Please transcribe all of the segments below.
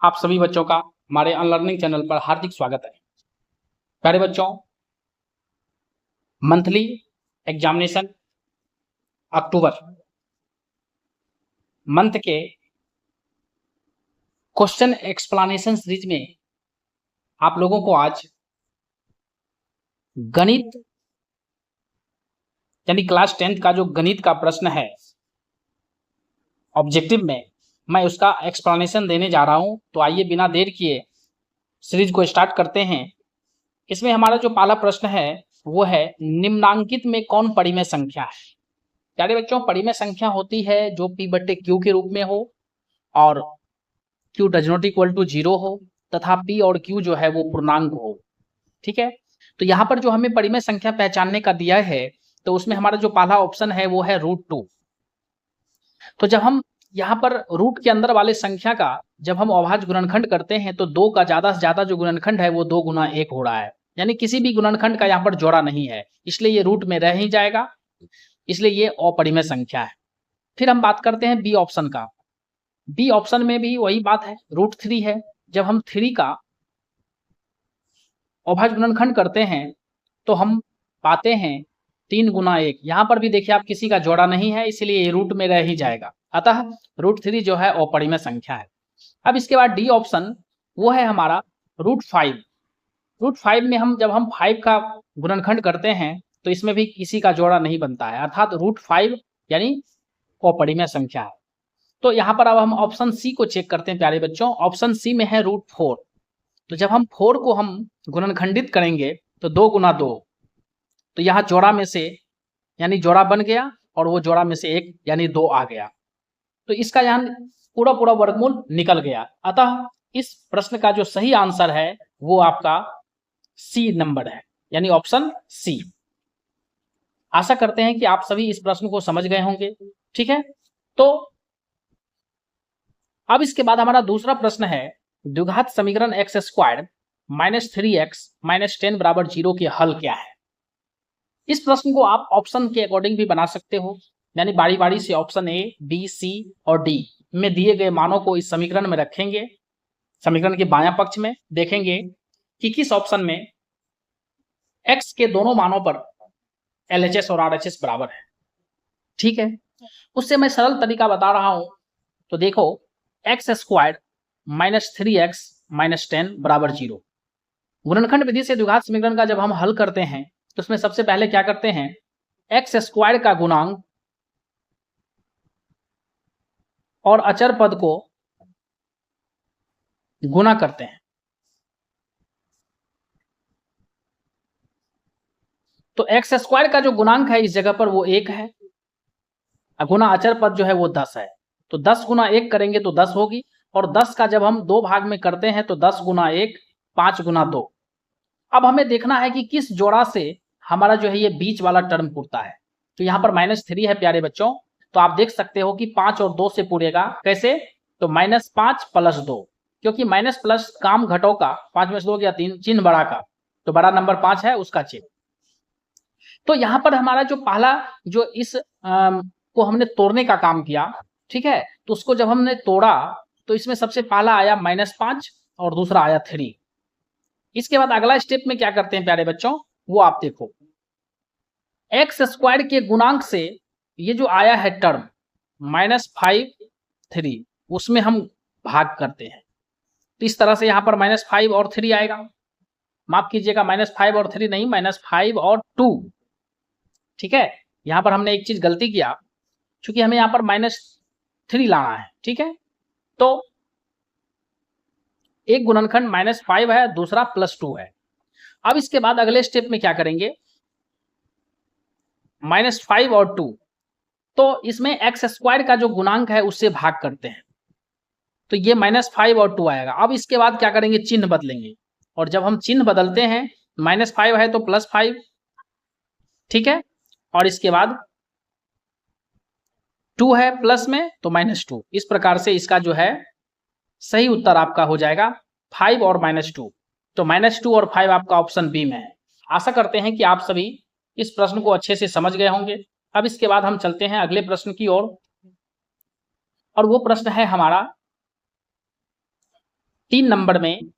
आप सभी बच्चों का हमारे अनलर्निंग चैनल पर हार्दिक स्वागत है। प्यारे बच्चों, मंथली एग्जामिनेशन अक्टूबर मंथ के क्वेश्चन एक्सप्लेनेशन सीरीज में आप लोगों को आज गणित यानी क्लास 10th का जो गणित का प्रश्न है ऑब्जेक्टिव में, मैं उसका एक्सप्लेनेशन देने जा रहा हूं। तो आइए बिना देर किए सीरीज को स्टार्ट करते हैं। इसमें हमारा जो पहला प्रश्न है वो है, निम्नांकित में कौन परिमेय संख्या है। प्यारे बच्चों, परिमेय संख्या होती है जो P/Q के रूप में हो और Q does not equal to 0 हो तथा P और Q जो है वो पूर्णांक हो। ठीक है, तो यहाँ पर जो हमें परिमेय संख्या पहचानने का दिया है तो उसमें हमारा जो पहला ऑप्शन है वो है √2। तो जब हम यहाँ पर रूट के अंदर वाले संख्या का जब हम अभाज्य गुणनखंड करते हैं तो 2 का ज्यादा से ज्यादा जो गुणनखंड है वो 2 गुना 1 हो रहा है, यानी किसी भी गुणनखंड का यहाँ पर जोड़ा नहीं है, इसलिए ये रूट में रह ही जाएगा, इसलिए ये अपरिमेय संख्या है। फिर हम बात करते हैं बी ऑप्शन का। बी ऑप्शन में भी वही बात है, √3 है। जब हम 3 का अभाज्य गुणनखंड करते हैं तो हम पाते हैं 3 गुना 1। यहाँ पर भी देखिए आप किसी का जोड़ा नहीं है, इसलिए ये रूट में रह ही जाएगा, अतः √3 जो है अपरिमेय संख्या है। अब इसके बाद डी ऑप्शन वो है हमारा √5। √5 में हम जब हम 5 का गुणनखंड करते हैं तो इसमें भी किसी का जोड़ा नहीं बनता है, अर्थात √5 यानी अपरिमेय संख्या है। तो यहाँ पर अब हम ऑप्शन सी को चेक करते हैं। प्यारे बच्चों, ऑप्शन सी में है √4। तो जब हम 4 को हम गुणनखंडित करेंगे तो 2 गुना 2, तो यहाँ जोड़ा में से यानी जोड़ा बन गया और वो जोड़ा में से 1 यानी 2 आ गया, तो इसका यहाँ पूरा पूरा वर्गमूल निकल गया। अतः इस प्रश्न का जो सही आंसर है वो आपका सी नंबर है, यानी ऑप्शन सी। आशा करते हैं कि आप सभी इस प्रश्न को समझ गए होंगे। ठीक है, तो अब इसके बाद हमारा दूसरा प्रश्न है, द्विघात समीकरण x² - 3x - 10 = 0 के हल क्या है। इस प्रश्न को आप ऑप्शन के अकॉर्डिंग भी बना सकते हो, यानी बारी बारी से ऑप्शन ए, बी, सी और डी में दिए गए मानों को इस समीकरण में रखेंगे, समीकरण के बायां पक्ष में देखेंगे कि किस ऑप्शन में x के दोनों मानों पर LHS और RHS बराबर है। ठीक है, उससे मैं सरल तरीका बता रहा हूं। तो देखो, x² - 3x - 10 = 0। गुणनखंड विधि से द्विघात समीकरण का जब हम हल करते हैं तो उसमें सबसे पहले क्या करते हैं, x² का गुणांक और अचर पद को गुना करते हैं। तो x² का जो गुणांक है इस जगह पर वो 1 है, गुना अचर पद जो है वो 10 है। तो 10 गुना 1 करेंगे तो 10 होगी, और 10 का जब हम 2 भाग में करते हैं तो 10 गुना 1 5 गुना 2। अब हमें देखना है कि किस जोड़ा से हमारा जो है ये बीच वाला टर्म पूरता है। तो यहाँ पर -3 है प्यारे बच्चों, तो आप देख सकते हो कि 5 और 2 से पूरेगा। कैसे? तो -5 + 2, क्योंकि माइनस प्लस काम घटों का, 5 में से 2 गया 3, चिन्ह बड़ा का, तो बड़ा नंबर 5 है उसका चिन्ह। तो यहाँ पर हमारा जो पहला जो इस को हमने तोड़ने का काम किया, ठीक है, तो उसको जब हमने तोड़ा तो इसमें सबसे पहला आया -5 और दूसरा आया 3। इसके बाद अगला स्टेप में क्या करते हैं प्यारे बच्चों, वो आप देखो, x² के गुणांक से ये जो आया है टर्म -5 3, उसमें हम भाग करते हैं। तो इस तरह से यहाँ पर -5 और 3 आएगा, माफ कीजिएगा -5 और 3 नहीं, -5 और 2। ठीक है, यहाँ पर हमने एक चीज गलती किया, क्योंकि हमें यहाँ पर -3 लाना है। ठीक है, तो एक गुणनखंड -5 है, दूसरा +2 है। अब इसके बाद अगले स्टेप में क्या करेंगे, -5 और 2, तो इसमें x² का जो गुणांक है उससे भाग करते हैं, तो ये -5 और 2 आएगा। अब इसके बाद क्या करेंगे, चिन्ह बदलेंगे, और जब हम चिन्ह बदलते हैं, -5 है तो +5, ठीक है, और इसके बाद 2 है प्लस में तो -2। इस प्रकार से इसका जो है सही उत्तर आपका हो जाएगा 5 और -2। तो -2 और 5 आपका ऑप्शन बी में है। आशा करते हैं कि आप सभी इस प्रश्न को अच्छे से समझ गए होंगे। अब इसके बाद हम चलते हैं अगले प्रश्न की ओर, और वो प्रश्न है हमारा 3 नंबर में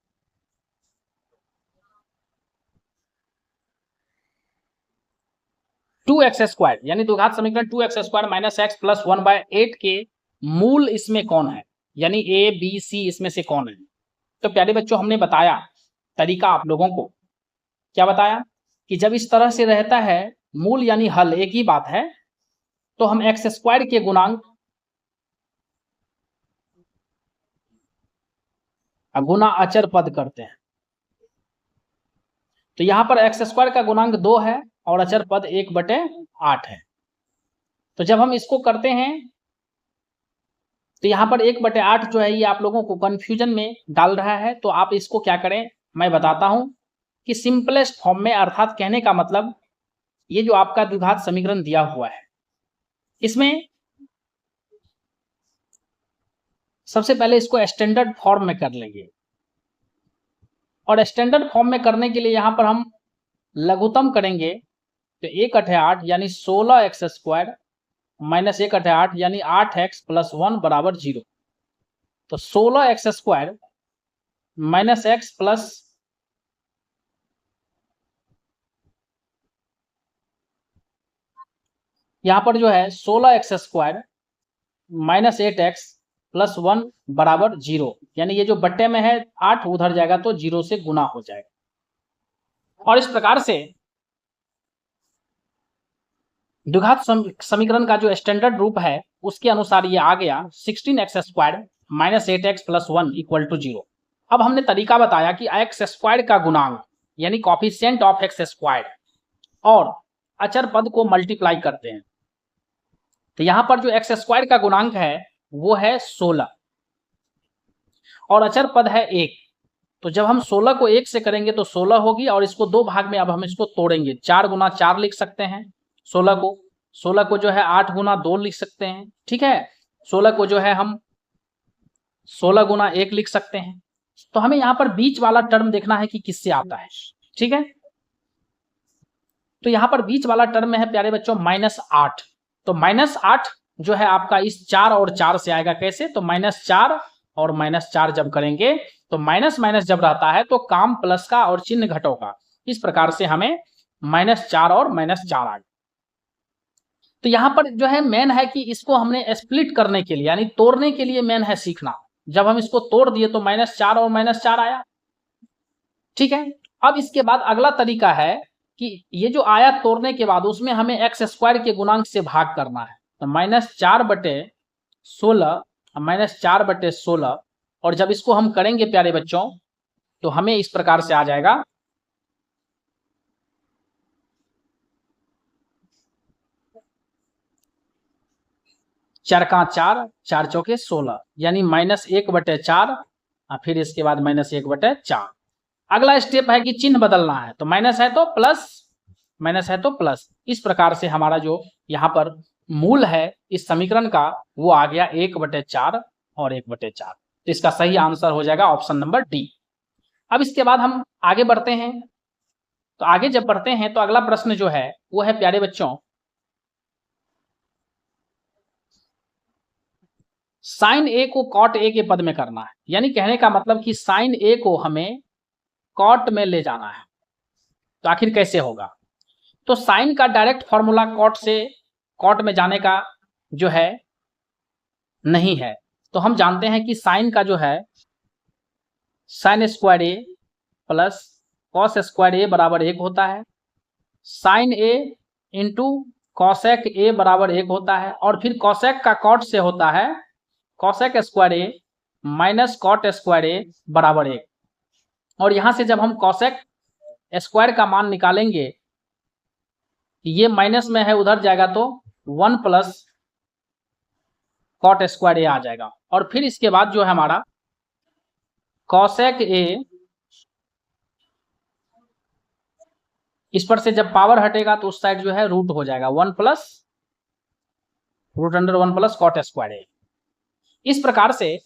टू एक्स स्क्वायर यानी द्विघात समीकरण 2x² माइनस एक्स प्लस 1/8 के मूल इसमें कौन है, यानी ए बी सी इसमें से कौन है। तो प्यारे बच्चों हमने बताया तरीका आप लोगों को, क्या बताया कि जब इस तरह से रहता है मूल यानी हल एक ही बात है, तो हम x² के गुणांक गुना अचर पद करते हैं। तो यहां पर x² का गुणांक 2 है और अचर पद 1/8 है। तो जब हम इसको करते हैं तो यहां पर 1/8 जो है ये आप लोगों को कंफ्यूजन में डाल रहा है। तो आप इसको क्या करें, मैं बताता हूं कि सिंपलेस्ट फॉर्म में, अर्थात कहने का मतलब ये जो आपका द्विघात समीकरण दिया हुआ है इसमें सबसे पहले इसको स्टैंडर्ड फॉर्म में कर लेंगे, और स्टैंडर्ड फॉर्म में करने के लिए यहां पर हम लघुत्तम करेंगे। तो 1/8 यानी 16x² माइनस 1/8 यानी 8x प्लस 1 बराबर 0। तो 16x² माइनस x प्लस यहां पर जो है 16x² माइनस 8x प्लस 1 बराबर 0, यानी ये जो बट्टे में है 8 उधर जाएगा तो 0 से गुना हो जाएगा। और इस प्रकार से द्विघात समीकरण का जो स्टैंडर्ड रूप है उसके अनुसार ये आ गया 16x² minus 8x plus 1 equal to 0। अब हमने तरीका बताया कि x² का गुणांक यानी कॉफिशिएंट ऑफ x² और अचर पद को मल्टीप्लाई करते हैं। तो यहां पर जो x² का गुणांक है वो है 16 और अचर पद है 1। तो जब हम 16 को 1 से करेंगे तो 16 होगी, और इसको 2 भाग में अब हम इसको तोड़ेंगे। 4 गुना 4 लिख सकते हैं 16 को जो है 8 गुना 2 लिख सकते हैं, ठीक है। 16 को जो है हम 16 गुना 1 लिख सकते हैं। तो हमें यहां पर बीच वाला टर्म देखना है कि किससे आता है, ठीक है। तो यहां पर बीच वाला टर्म में है प्यारे बच्चों -8। तो -8 जो है आपका इस 4 और 4 से आएगा। कैसे, तो -4 और -4 जब करेंगे तो माइनस माइनस जब रहता है तो काम प्लस का और चिन्ह घटों का। इस प्रकार से हमें -4 और -4 आ गया। तो यहां पर जो है मेन है कि इसको हमने स्प्लिट करने के लिए यानी तोड़ने के लिए मेन है सीखना। जब हम इसको तोड़ दिए तो -4 और -4 आया, ठीक है। अब इसके बाद अगला तरीका है कि ये जो आया तोड़ने के बाद उसमें हमें x² के गुणांक से भाग करना है। तो -4/16 -4/16, और जब इसको हम करेंगे प्यारे बच्चों तो हमें इस प्रकार से आ जाएगा 4 का 4, 4 चौके 16 यानी -1/4, फिर इसके बाद -1/4। अगला स्टेप है कि चिन्ह बदलना है। तो माइनस है तो प्लस, माइनस है तो प्लस। इस प्रकार से हमारा जो यहाँ पर मूल है इस समीकरण का वो आ गया 1/4 और 1/4। तो इसका सही आंसर हो जाएगा ऑप्शन नंबर डी। अब इसके बाद हम आगे बढ़ते हैं। तो आगे जब बढ़ते हैं तो अगला प्रश्न जो है वो है प्यारे बच्चों साइन ए को कॉट ए के पद में करना है। यानी कहने का मतलब कि साइन ए को हमें कॉट में ले जाना है। तो आखिर कैसे होगा, तो साइन का डायरेक्ट फॉर्मूला कॉट से कॉट में जाने का जो है नहीं है। तो हम जानते हैं कि साइन का जो है sine square A plus cos square A बराबर 1 होता है, sine A into cosec A बराबर 1 होता है, और फिर कॉसेक का कॉट से होता है cosec square A minus cot square A बराबर 1। और यहां से जब हम कॉसेक स्क्वायर का मान निकालेंगे, ये माइनस में है उधर जाएगा तो 1 प्लस कॉट स्क्वायर ए आ जाएगा। और फिर इसके बाद जो है हमारा कॉसेक ए, इस पर से जब पावर हटेगा तो उस साइड जो है रूट हो जाएगा 1 plus root under 1 plus cot square A. इस प्रकार से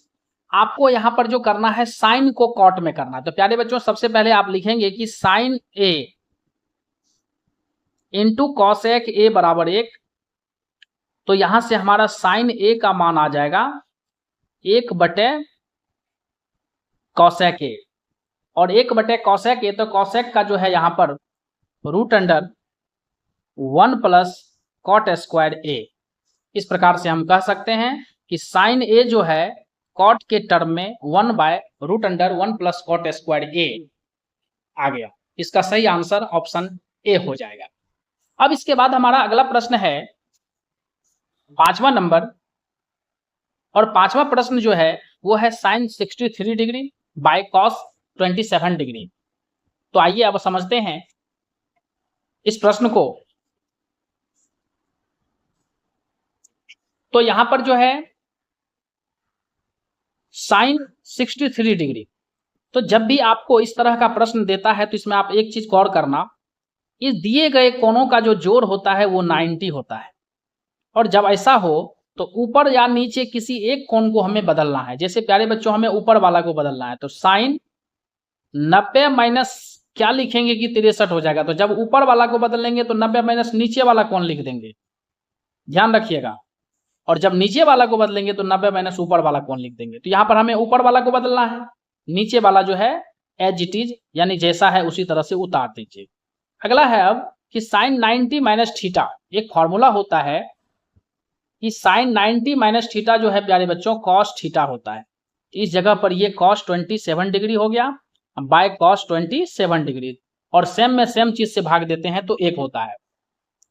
आपको यहां पर जो करना है साइन को कॉट में करना है। तो प्यारे बच्चों सबसे पहले आप लिखेंगे कि sine A into cosec A बराबर 1। तो यहां से हमारा साइन ए का मान आ जाएगा 1/, कॉसेक ए और 1 बटे कॉसेक ए, तो कॉसेक का जो है यहाँ पर root under 1 plus cot square A. इस प्रकार से हम कह सकते हैं कि साइन ए जो है कॉट के टर्म में 1 by root under 1 plus cot square A आ गया। इसका सही आंसर ऑप्शन ए हो जाएगा। अब इसके बाद हमारा अगला प्रश्न है 5वां नंबर, और 5वां प्रश्न जो है वो है sine 63 degree by cos 27 degree. तो आइए अब समझते हैं इस प्रश्न को। तो यहां पर जो है साइन 63 डिग्री, तो जब भी आपको इस तरह का प्रश्न देता है तो इसमें आप एक चीज गौर करना, इस दिए गए कोणों का जो जोड़ होता है वो 90 होता है, और जब ऐसा हो तो ऊपर या नीचे किसी एक कोण को हमें बदलना है। जैसे प्यारे बच्चों हमें ऊपर वाला को बदलना है, तो साइन 90 माइनस क्या लिखेंगे कि 63 हो जाएगा। तो जब ऊपर वाला को बदलेंगे तो 90 माइनस नीचे वाला कोण लिख देंगे, ध्यान रखिएगा। और जब नीचे वाला को बदलेंगे तो 90 माइनस ऊपर वाला कोण लिख देंगे। तो यहाँ पर हमें ऊपर वाला को बदलना है, नीचे वाला जो है एज इट इज यानी जैसा है उसी तरह से उतार दीजिए। अगला है अब कि साइन 90 माइनस थीटा, एक फॉर्मूला होता है कि साइन 90 माइनस थीटा जो है प्यारे बच्चों कॉस थीटा होता है। इस जगह पर ये कॉस 27 डिग्री हो गया बाय कॉस 27 डिग्री, और सेम में सेम चीज से भाग देते हैं तो 1 होता है।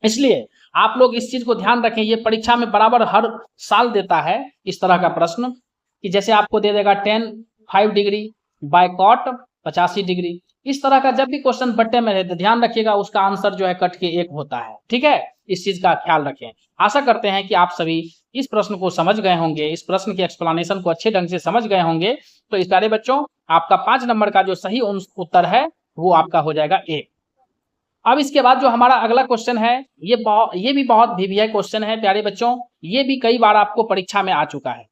इसलिए आप लोग इस चीज को ध्यान रखें, ये परीक्षा में बराबर हर साल देता है इस तरह का प्रश्न, कि जैसे आपको दे देगा tan 5 degree by cot 85 degree. इस तरह का जब भी क्वेश्चन बट्टे में रहते ध्यान रखिएगा उसका आंसर जो है कट के 1 होता है। ठीक है, इस चीज का ख्याल रखें। आशा करते हैं कि आप सभी इस प्रश्न को समझ गए होंगे, इस प्रश्न की एक्सप्लेनेशन को अच्छे ढंग से समझ गए होंगे। तो इस प्यारे बच्चों आपका 5 नंबर का जो सही उत्तर है वो आपका हो जाएगा A। अब इसके बाद जो हमारा अगला क्वेश्चन है ये भी बहुत VVI क्वेश्चन है प्यारे बच्चों, ये भी कई बार आपको परीक्षा में आ चुका है।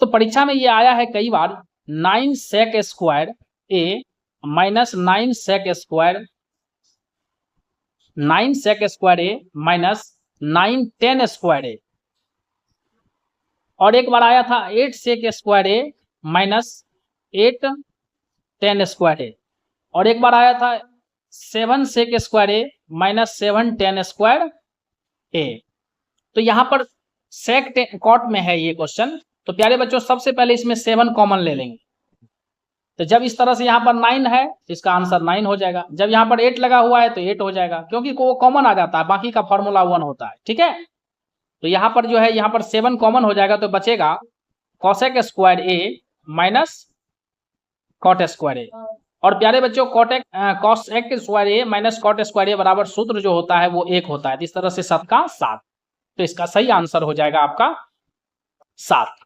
तो परीक्षा में ये आया है कई बार, 9 sec square A minus 9 sec square 9 sec square A minus 9 tan square A, और एक बार आया था 8 sec square A minus 8 tan square A, और एक बार आया था 7 sec square A minus 7 tan square A। तो यहां पर sec कॉट में है ये क्वेश्चन। तो प्यारे बच्चों सबसे पहले इसमें 7 कॉमन ले लेंगे, तो जब इस तरह से यहाँ पर 9 है तो इसका आंसर 9 हो जाएगा। जब यहाँ पर 8 लगा हुआ है तो 8 हो जाएगा, क्योंकि वो कॉमन आ जाता है, बाकी का फॉर्मूला 1 होता है। ठीक है, तो यहाँ पर जो है यहाँ पर 7 कॉमन हो जाएगा, तो बचेगा cosec square A minus cot square A। और प्यारे बच्चों cosec square A minus cot square A बराबर सूत्र जो होता है वो 1 होता है। इस तरह से 7 का 7, तो इसका सही आंसर हो जाएगा आपका 7।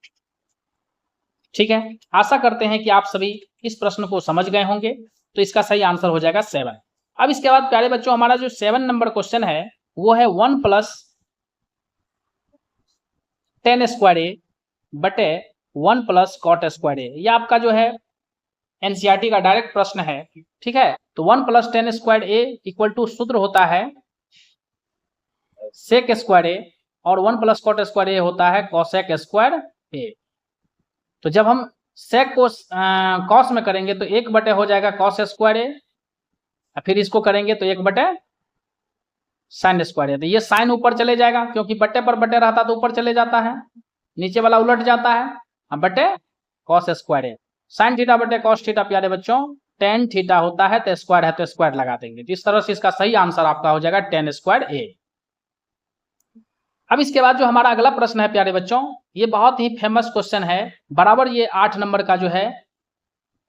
ठीक है, आशा करते हैं कि आप सभी इस प्रश्न को समझ गए होंगे। तो इसका सही आंसर हो जाएगा 7। अब इसके बाद प्यारे बच्चों हमारा जो 7 नंबर क्वेश्चन है वो है 1 प्लस tan स्क्वायर A बटे 1 प्लस कॉट स्क्वायर A। यह आपका जो है एनसीईआरटी का डायरेक्ट प्रश्न है। ठीक है, तो 1 plus tan square A equal to सूत्र होता है सेक स्क्वायर A, और 1 प्लस कॉट स्क्वायर A होता है कॉसेक स्क्वायर A। तो जब हम सेक को कॉस में करेंगे तो 1 बटे हो जाएगा कॉस स्क्वायर A, फिर इसको करेंगे तो 1 बटे साइन स्क्वायर A। तो ये साइन ऊपर चले जाएगा, क्योंकि बट्टे पर बट्टे रहता तो ऊपर चले जाता है, नीचे वाला उलट जाता है, बटे cos square A। Sine theta बटे कॉस थीटा प्यारे बच्चों tan थीटा होता है, तो स्क्वायर है तो स्क्वायर लगा देंगे। जिस तरह से इसका सही आंसर आपका हो जाएगा tan स्क्वायर A। अब इसके बाद जो हमारा अगला प्रश्न है प्यारे बच्चों, ये बहुत ही फेमस क्वेश्चन है, बराबर ये 8 नंबर का जो है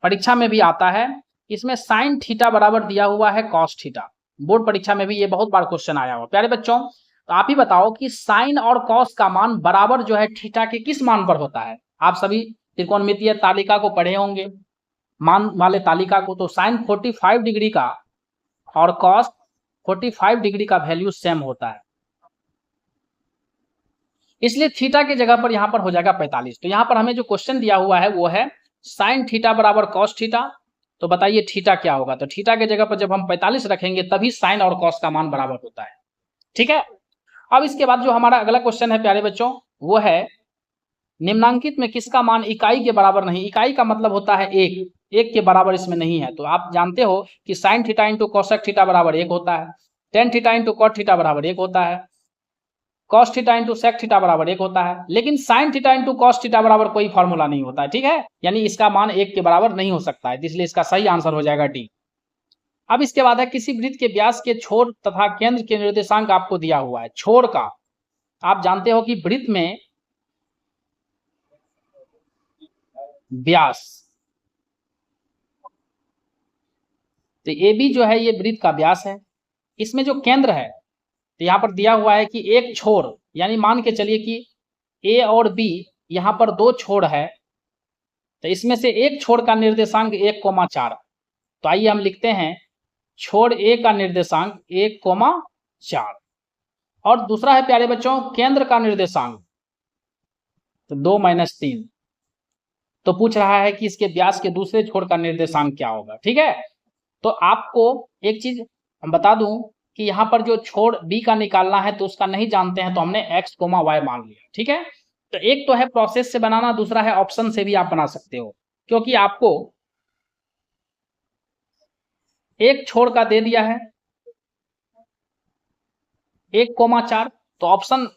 परीक्षा में भी आता है। इसमें साइन थीटा बराबर दिया हुआ है कॉस थीटा, बोर्ड परीक्षा में भी ये बहुत बार क्वेश्चन आया हुआ। प्यारे बच्चों तो आप ही बताओ कि साइन और कॉस का मान बराबर जो है थीटा के किस मान पर होता है। आप सभी त्रिकोणमितीय तालिका को पढ़े होंगे, मान वाले तालिका को। तो साइन 45 डिग्री का और कॉस 45 डिग्री का वैल्यू सेम होता है, इसलिए थीटा की जगह पर यहां पर हो जाएगा 45। तो यहां पर हमें जो क्वेश्चन दिया हुआ है वो है साइन थीटा बराबर कॉस थीटा। तो बताइए थीटा क्या होगा। तो थीटा की जगह पर जब हम 45 रखेंगे तभी साइन और कॉस का मान बराबर होता है। ठीक है, अब इसके बाद जो हमारा अगला क्वेश्चन है प्यारे बच्चों वो है निम्नांकित में किसका मान इकाई के बराबर नहीं, इकाई का मतलब होता है एक, एक के बराबर इसमें नहीं है। तो आप जानते हो कि sine theta into cosec theta बराबर एक होता है, tan theta into cot theta बराबर एक होता है, cos theta into sec theta बराबर एक होता है, लेकिन sine theta into cos theta बराबर कोई फॉर्मूला नहीं होता है, ठीक है, यानी इसका मान एक के बराबर नहीं हो सकता है, इसलिए इसका सही आंसर हो जाएगा डी। अब इसके बाद है किसी वृत्त के व्यास के छोर तथा केंद्र के निर्देशांक आपको दिया हुआ है। छोर का आप जानते हो कि वृत्त में व्यास, तो ए बी जो है ये वृत्त का व्यास है, इसमें जो केंद्र है तो यहां पर दिया हुआ है कि एक छोर, यानी मान के चलिए कि ए और बी यहां पर दो छोर है, तो इसमें से एक छोर का निर्देशांक 1,4। तो आइए हम लिखते हैं छोर ए का निर्देशांक 1,4 और दूसरा है प्यारे बच्चों केंद्र का निर्देशांक तो 2-3। तो पूछ रहा है कि इसके व्यास के दूसरे छोर का निर्देशांक क्या होगा, ठीक है। तो आपको एक चीज हम बता दूं कि यहाँ पर जो छोर बी का निकालना है तो उसका नहीं जानते हैं, तो हमने x, y मान लिया, ठीक है। तो एक तो है प्रोसेस से बनाना, दूसरा है ऑप्शन से भी आप बना सकते हो, क्योंकि आपको एक छोर का दे दिया है 1,4, तो ऑप्शन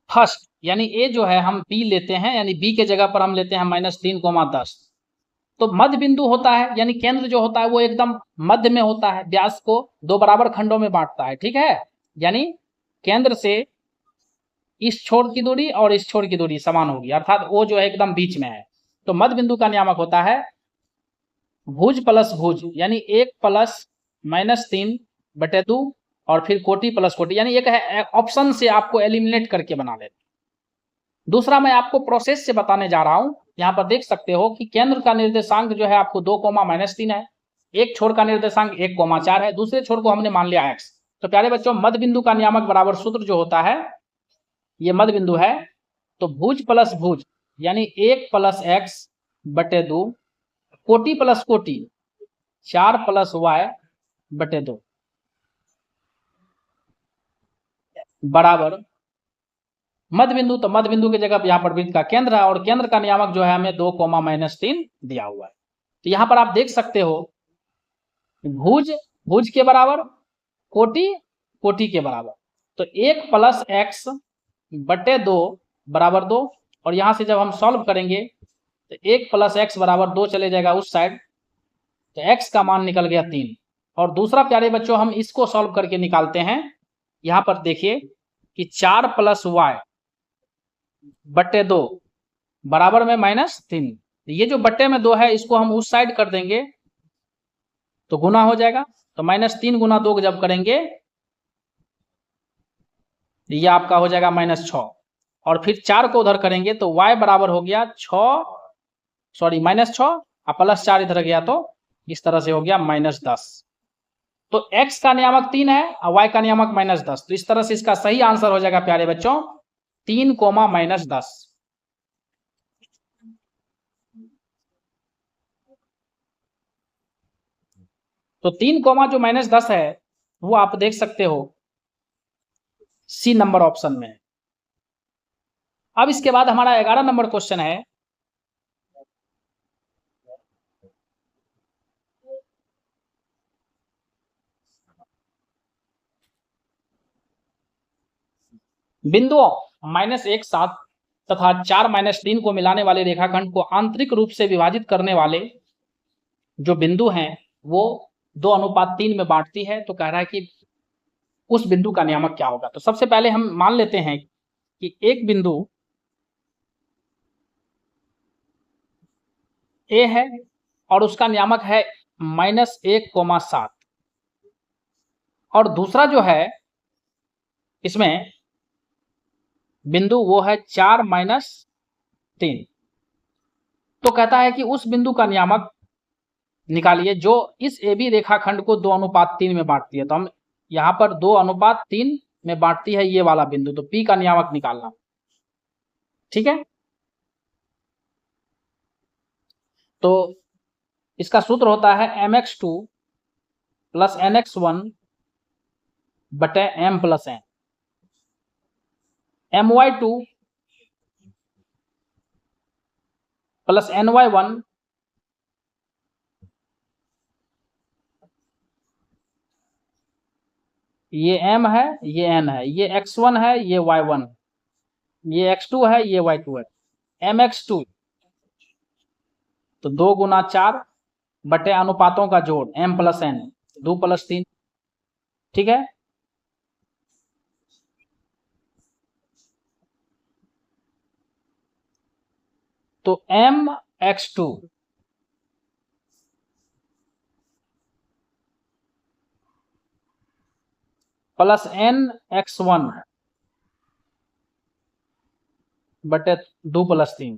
फर्स्ट यानी ए जो है हम बी लेते हैं, यानी बी के जगह पर हम लेते हैं -3,10। तो मध्य बिंदु होता है, यानी केंद्र जो होता है वो एकदम मध्य में होता है, व्यास को दो बराबर खंडों में बांटता है, ठीक है। यानी केंद्र से इस छोर की दूरी और इस छोर की दूरी समान होगी, अर्थात वो जो है एकदम बीच में है। तो मध्य बिंदु का नियामक होता है भुज प्लस भुज, यानी 1 + -3/2 और फिर कोटि प्लस कोटि, यानी एक है ऑप्शन से आपको एलिमिनेट करके बना लेते। दूसरा मैं आपको प्रोसेस से बताने जा रहा हूं। यहाँ पर देख सकते हो कि केंद्र का निर्देशांक जो है आपको 2,-3 है, एक छोर का निर्देशांक 1,4 है, दूसरे छोर को हमने मान लिया x। तो प्यारे बच्चों मध्य बिंदु का नियामक बराबर सूत्र जो होता है, ये मध्य बिंदु है, तो भुज प्लस भुज यानी 1 + x/2 कोटि प्लस कोटि 4 + y/2 बराबर मध्य बिंदु। तो मध्य बिंदु की जगह यहाँ पर वृत्त का केंद्र है और केंद्र का नियामक जो है हमें 2,-3 दिया हुआ है। तो यहाँ पर आप देख सकते हो भुज भुज के बराबर, कोटि कोटि के बराबर, तो 1 + x/2 बराबर 2, और यहाँ से जब हम सॉल्व करेंगे तो 1 + x बराबर 2 चले जाएगा उस साइड, तो x का मान निकल गया 3। और दूसरा प्यारे बच्चों हम इसको सॉल्व करके निकालते हैं। यहाँ पर देखिए कि 4 + y/2 बराबर में -3, ये जो बट्टे में 2 है इसको हम उस साइड कर देंगे तो गुना हो जाएगा, तो -3 × 2 जब करेंगे ये आपका हो जाएगा -6, और फिर 4 को उधर करेंगे तो y बराबर हो गया -6 और +4 इधर गया तो इस तरह से हो गया -10। तो x का नियामक 3 है और y का नियामक -10, तो इस तरह से इसका सही आंसर हो जाएगा प्यारे बच्चों 3, -10। तो 3, जो -10 है वो आप देख सकते हो सी नंबर ऑप्शन में। अब इसके बाद हमारा 11 नंबर क्वेश्चन है, बिंदुओं -1, 7 तथा 4, -3 को मिलाने वाले रेखाखंड को आंतरिक रूप से विभाजित करने वाले जो बिंदु हैं वो 2:3 में बांटती है। तो कह रहा है कि उस बिंदु का नियामक क्या होगा। तो सबसे पहले हम मान लेते हैं कि एक बिंदु ए है और उसका नियामक है -1,7, और दूसरा जो है इसमें बिंदु वो है 4, -3। तो कहता है कि उस बिंदु का नियामक निकालिए जो इस ए बी रेखाखंड को 2:3 में बांटती है। तो हम यहाँ पर 2:3 में बांटती है ये वाला बिंदु, तो पी का नियामक निकालना, ठीक है। तो इसका सूत्र होता है mx2 + nx1/m + n, my2 plus ny1 ये m है, ये n है, ये x1 है, ये y1, ये x2 है, ये y2 है, mx2 तो 2 गुना 4 बटे अनुपातों का जोड़ m प्लस n 2 प्लस 3, ठीक है। तो mx2 प्लस nx1 बटे 2 प्लस 3,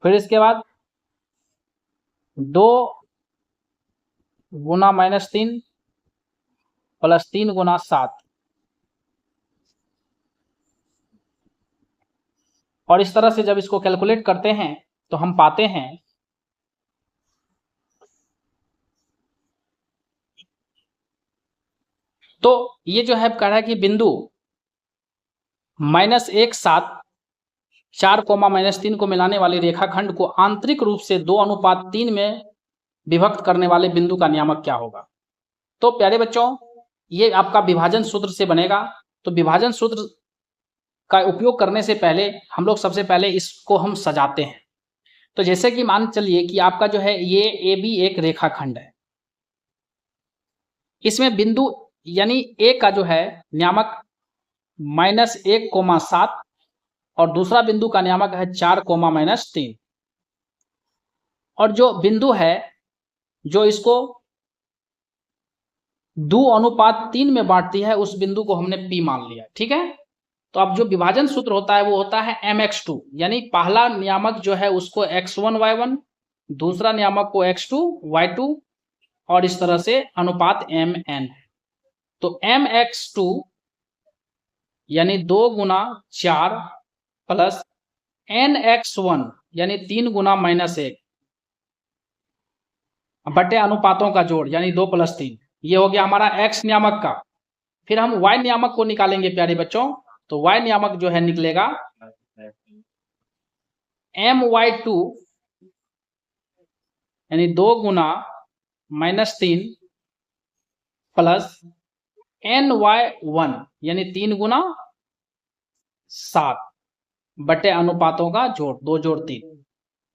फिर इसके बाद 2 गुना -3 प्लस 3 गुना 7, और इस तरह से जब इसको कैलकुलेट करते हैं तो हम पाते हैं तो ये जो है कह रहा है कि बिंदु -1 7 4 -3 को मिलाने वाले रेखाखंड को आंतरिक रूप से 2:3 में विभक्त करने वाले बिंदु का नियामक क्या होगा। तो प्यारे बच्चों, ये आपका विभाजन सूत्र से बनेगा। तो विभाजन सूत्र का उपयोग करने से पहले हम लोग सबसे पहले इसको हम सजाते हैं। तो जैसे कि मान चलिए कि आपका जो है ये AB एक रेखाखंड है, इसमें बिंदु यानी A का जो है नियामक -1 7 और दूसरा बिंदु का नियामक है 4 -3, और जो बिंदु है जो इसको 2:3 में बांटती है उस बिंदु को हमने P मान लिया, ठीक है। तो अब जो विभाजन सूत्र होता है वो होता है mx2, यानी पहला नियामक जो है उसको x1 y1, दूसरा नियामक को x2 y2, और इस तरह से अनुपात mn। तो mx2 यानी 2 गुना 4 प्लस nx1 यानी 3 गुना -1 बटे अनुपातों का जोड़ यानी 2 प्लस 3, ये हो गया हमारा x नियामक का। फिर हम y नियामक को निकालेंगे प्यारे बच्चों। तो y नियामक जो है निकलेगा my2 यानी 2 गुना -3 प्लस ny1 यानी 3 गुना 7 बटे अनुपातों का जोड़ 2 जोड़ 3।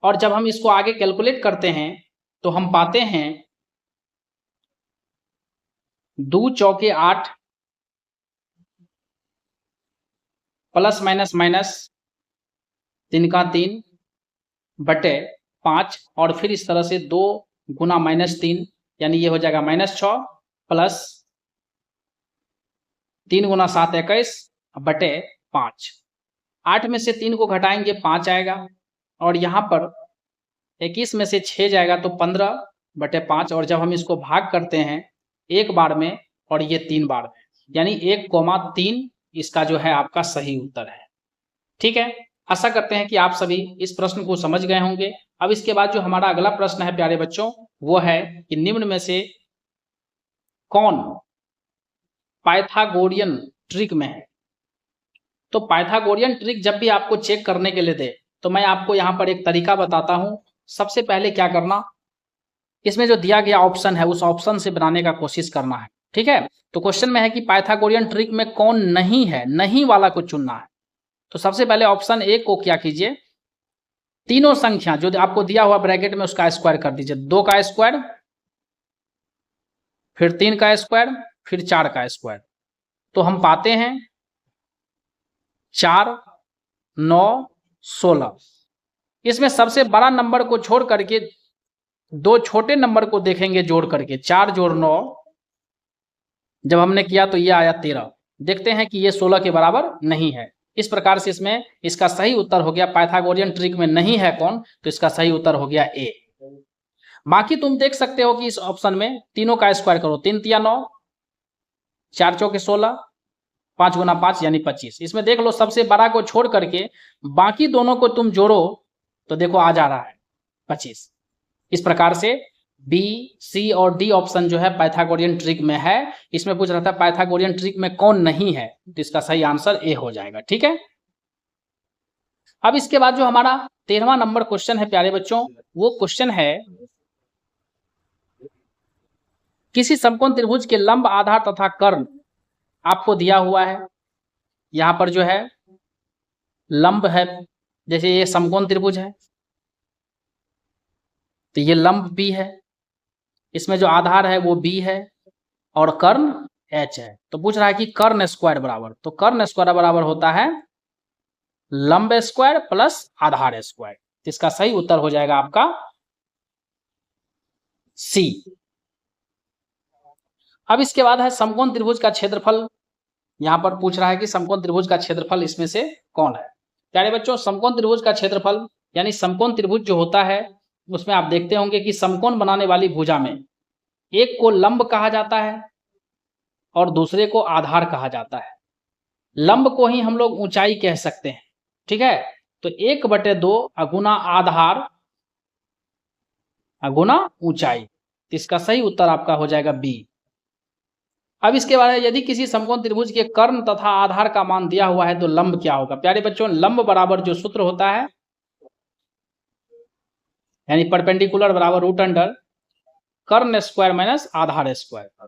और जब हम इसको आगे कैलकुलेट करते हैं तो हम पाते हैं 2 चौके 8 प्लस माइनस 3 का 3 बटे 5, और फिर इस तरह से 2 गुना -3 यानी ये हो जाएगा -6 प्लस 3 गुना 7 21 बटे 5। 8 में से 3 को घटाएंगे 5 आएगा, और यहाँ पर 21 में से 6 जाएगा तो 15 बटे 5, और जब हम इसको भाग करते हैं एक बार में और ये 3 बार में, यानी 1,3 इसका जो है आपका सही उत्तर है, ठीक है। आशा करते हैं कि आप सभी इस प्रश्न को समझ गए होंगे। अब इसके बाद जो हमारा अगला प्रश्न है प्यारे बच्चों वो है कि निम्न में से कौन पाइथागोरियन ट्रिक में है। तो पाइथागोरियन ट्रिक जब भी आपको चेक करने के लिए दे तो मैं आपको यहाँ पर एक तरीका बताता हूँ। सबसे पहले क्या करना, इसमें जो दिया गया ऑप्शन है उस ऑप्शन से बनाने का कोशिश करना है, ठीक है। तो क्वेश्चन में है कि पाइथागोरियन ट्रिक में कौन नहीं है, नहीं वाला को चुनना है। तो सबसे पहले ऑप्शन ए को क्या कीजिए, तीनों संख्या जो आपको दिया हुआ ब्रैकेट में उसका स्क्वायर कर दीजिए। 2 का स्क्वायर, फिर 3 का स्क्वायर, फिर 4 का स्क्वायर। तो हम पाते हैं 4 9 16। इसमें सबसे बड़ा नंबर को छोड़ करके 2 छोटे नंबर को देखेंगे जोड़ करके। 4 जोड़ 9 जब हमने किया तो ये आया 13। देखते हैं कि ये 16 के बराबर नहीं है। इस प्रकार से इसमें इसका सही उत्तर हो गया, पाइथागोरियन ट्रिक में नहीं है कौन, तो इसका सही उत्तर हो गया ए। बाकी तुम देख सकते हो कि इस ऑप्शन में तीनों का स्क्वायर करो, 3 तिया 9, 4 चौके 16, 5 गुना 5 यानी 25। इसमें देख लो सबसे बड़ा को छोड़ करके बाकी दोनों को तुम जोड़ो तो देखो आ जा रहा है 25। इस प्रकार से बी सी और डी ऑप्शन जो है पाइथागोरियन ट्रिक में है। इसमें पूछ रहा था पाइथागोरियन ट्रिक में कौन नहीं है, तो इसका सही आंसर ए हो जाएगा, ठीक है। अब इसके बाद जो हमारा 13वां नंबर क्वेश्चन है प्यारे बच्चों, वो क्वेश्चन है किसी समकोण त्रिभुज के लंब, आधार तथा कर्ण आपको दिया हुआ है। यहां पर जो है लंब है, जैसे ये समकोण त्रिभुज है तो ये लंब B है, इसमें जो आधार है वो B है और कर्ण H है। तो पूछ रहा है कि कर्ण स्क्वायर बराबर, तो कर्ण स्क्वायर बराबर होता है लंब स्क्वायर प्लस आधार स्क्वायर। इसका सही उत्तर हो जाएगा आपका C। अब इसके बाद है समकोण त्रिभुज का क्षेत्रफल। यहां पर पूछ रहा है कि समकोण त्रिभुज का क्षेत्रफल इसमें से कौन है। प्यारे बच्चों, समकोण त्रिभुज का क्षेत्रफल यानी समकोण त्रिभुज जो होता है उसमें आप देखते होंगे कि समकोण बनाने वाली भुजा में एक को लंब कहा जाता है और दूसरे को आधार कहा जाता है। लंब को ही हम लोग ऊंचाई कह सकते हैं, ठीक है। तो 1/2 अगुना आधार अगुना ऊंचाई, इसका सही उत्तर आपका हो जाएगा B। अब इसके बाद यदि किसी समकोण त्रिभुज के कर्ण तथा आधार का मान दिया हुआ है तो लंब क्या होगा। प्यारे बच्चों, लंब बराबर जो सूत्र होता है यानी परपेंडिकुलर बराबर रूट अंडर कर्ण स्क्वायर माइनस आधार स्क्वायर।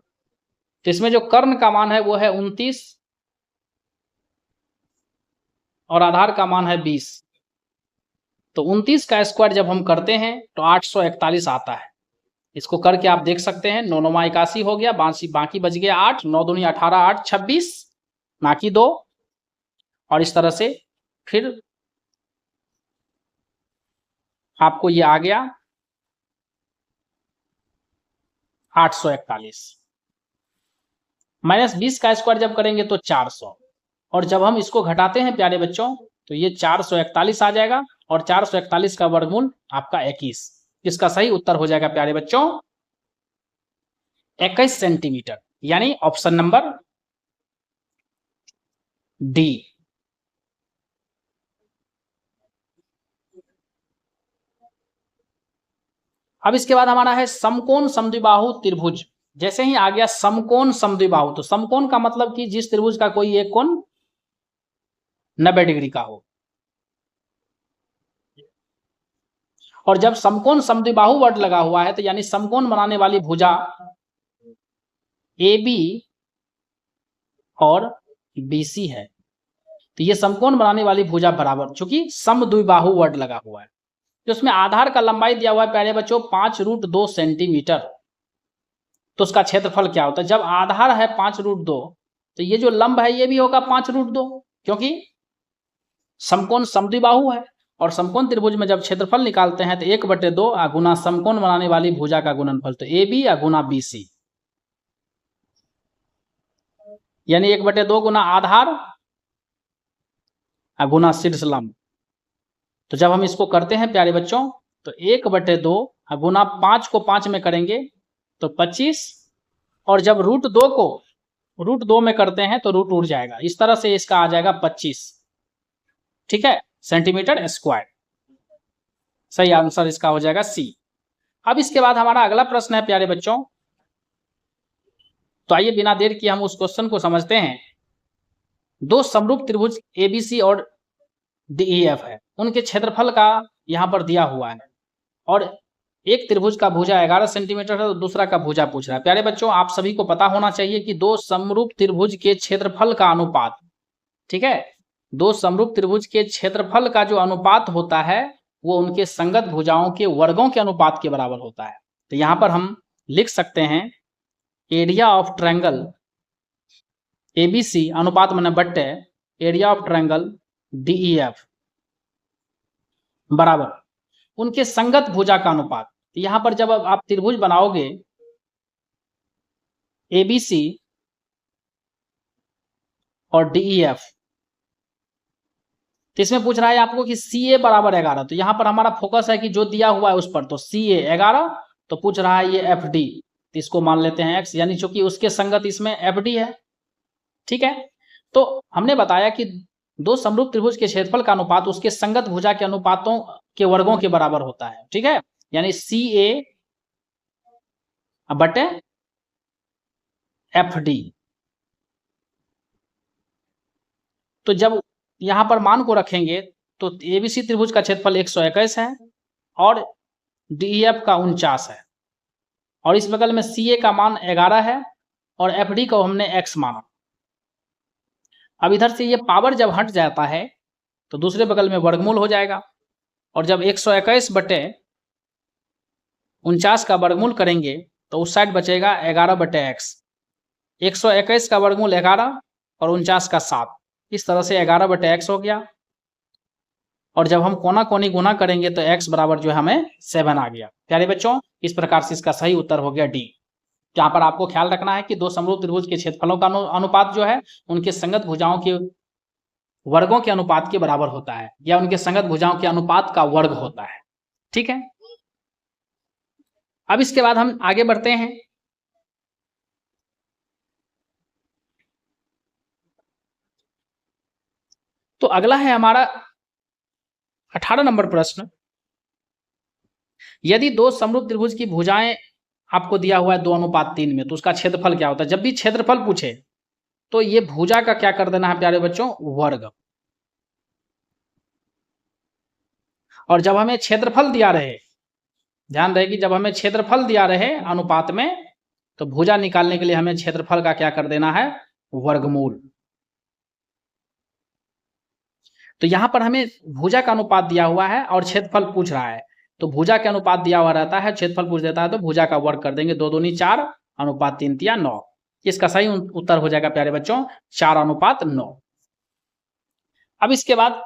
तो इसमें जो कर्ण का मान है वो है 29 और आधार का मान है 20। तो 29 का स्क्वायर जब हम करते हैं तो 841 आता है। इसको करके आप देख सकते हैं, 9 9 81 हो गया, बाकी बच गया 8, 9 दूनी 18, 8 26 ना कि 2। और इस तरह से फिर आपको ये आ गया 841 माइनस 20 का स्क्वायर जब करेंगे तो 400, और जब हम इसको घटाते हैं प्यारे बच्चों तो ये 441 आ जाएगा और 441 का वर्गमूल आपका 21। इसका सही उत्तर हो जाएगा प्यारे बच्चों 21 सेंटीमीटर, यानी ऑप्शन नंबर डी। अब इसके बाद हमारा है समकोण समद्विबाहु त्रिभुज। जैसे ही आ गया समकोण समद्विबाहु, तो समकोण का मतलब कि जिस त्रिभुज का कोई एक कोण 90 डिग्री का हो। और जब समकोण समद्विबाहु वर्ड लगा हुआ है तो यानी समकोण बनाने वाली भुजा AB और BC है, तो ये समकोण बनाने वाली भुजा बराबर, चूंकि समद्विबाहु वर्ड लगा हुआ है। तो उसमें आधार का लंबाई दिया हुआ है प्यारे बच्चों 5√2 सेंटीमीटर। तो उसका क्षेत्रफल क्या होता है। जब आधार है 5√2 तो ये जो लंब है ये भी होगा 5√2, क्योंकि समकोण समद्विबाहु है। और समकोण त्रिभुज में जब क्षेत्रफल निकालते हैं तो 1/2 गुना समकोण बनाने वाली भुजा का गुणनफल, तो AB गुना BC, यानी 1/2 गुना आधार गुना शीर्ष लंब। तो जब हम इसको करते हैं प्यारे बच्चों तो 1/2 गुना 5 को 5 में करेंगे तो 25, और जब √2 को √2 में करते हैं तो रूट उड़ जाएगा। इस तरह से इसका आ जाएगा 25, ठीक है, सेंटीमीटर स्क्वायर। सही आंसर इसका हो जाएगा C। अब इसके बाद हमारा अगला प्रश्न है प्यारे बच्चों, तो आइए बिना देर किए हम उस क्वेश्चन को समझते हैं। दो समरूप त्रिभुज ABC और DEF है, उनके क्षेत्रफल का यहां पर दिया हुआ है, और एक त्रिभुज का भुजा 11 सेंटीमीटर है तो दूसरा का भुजा पूछ रहा है। प्यारे बच्चों, आप सभी को पता होना चाहिए कि दो समरूप त्रिभुज के क्षेत्रफल का अनुपात, ठीक है, दो समरूप त्रिभुज के क्षेत्रफल का जो अनुपात होता है वो उनके संगत भुजाओं के वर्गों के अनुपात के बराबर होता है। तो यहां पर हम लिख सकते हैं एरिया ऑफ ट्रायंगल ABC अनुपात में बट्टे एरिया ऑफ ट्रायंगल DEF बराबर उनके संगत भुजा का अनुपात। तो यहां पर जब आप त्रिभुज बनाओगे ABC और DEF, तो इसमें पूछ रहा है आपको कि CA बराबर 11। तो यहां पर हमारा फोकस है कि जो दिया हुआ है उस पर, तो CA 11, तो पूछ रहा है ये FD, तो इसको मान लेते हैं X, यानी चूंकि उसके संगत इसमें FD है, ठीक है। तो हमने बताया कि दो समरूप त्रिभुज के क्षेत्रफल का अनुपात उसके संगत भुजा के अनुपातों के वर्गों के बराबर होता है, ठीक है, यानी CA बटे FD। तो जब यहां पर मान को रखेंगे तो एबीसी त्रिभुज का क्षेत्रफल 121 है और डीईएफ का 49 है, और इस बगल में सीए का मान 11 है और एफडी को हमने x माना। अब इधर से ये पावर जब हट जाता है तो दूसरे बगल में वर्गमूल हो जाएगा, और जब 121/49 का वर्गमूल करेंगे तो उस साइड बचेगा 11/x। 121 का वर्गमूल 11 और 49 का 7, इस तरह से 11/x हो गया। और जब हम कोना कोनी गुना करेंगे तो x बराबर जो है हमें 7 आ गया। प्यारे बच्चों, इस प्रकार से इसका सही उत्तर हो गया डी। यहाँ पर आपको ख्याल रखना है कि दो समरूप त्रिभुज के क्षेत्रफलों का अनुपात जो है उनके संगत भुजाओं के वर्गों के अनुपात के बराबर होता है, या उनके संगत भुजाओं के अनुपात का वर्ग होता है। ठीक है, अब इसके बाद हम आगे बढ़ते हैं। तो अगला है हमारा 18 नंबर प्रश्न। यदि दो समरूप त्रिभुज की भुजाएं आपको दिया हुआ है 2:3 में, तो उसका क्षेत्रफल क्या होता है। जब भी क्षेत्रफल पूछे तो ये भुजा का क्या कर देना है प्यारे बच्चों, वर्ग। और जब हमें क्षेत्रफल दिया रहे, ध्यान रहे कि जब हमें क्षेत्रफल दिया रहे अनुपात में, तो भुजा निकालने के लिए हमें क्षेत्रफल का क्या कर देना है, वर्गमूल। तो यहां पर हमें भुजा का अनुपात दिया हुआ है और क्षेत्रफल पूछ रहा है, तो भुजा के अनुपात दिया हुआ रहता है, क्षेत्रफल पूछ देता है तो भुजा का वर्ग कर देंगे। 2 दूनी 4 अनुपात 3 तिया 9। इसका सही उत्तर हो जाएगा प्यारे बच्चों 4:9। अब इसके बाद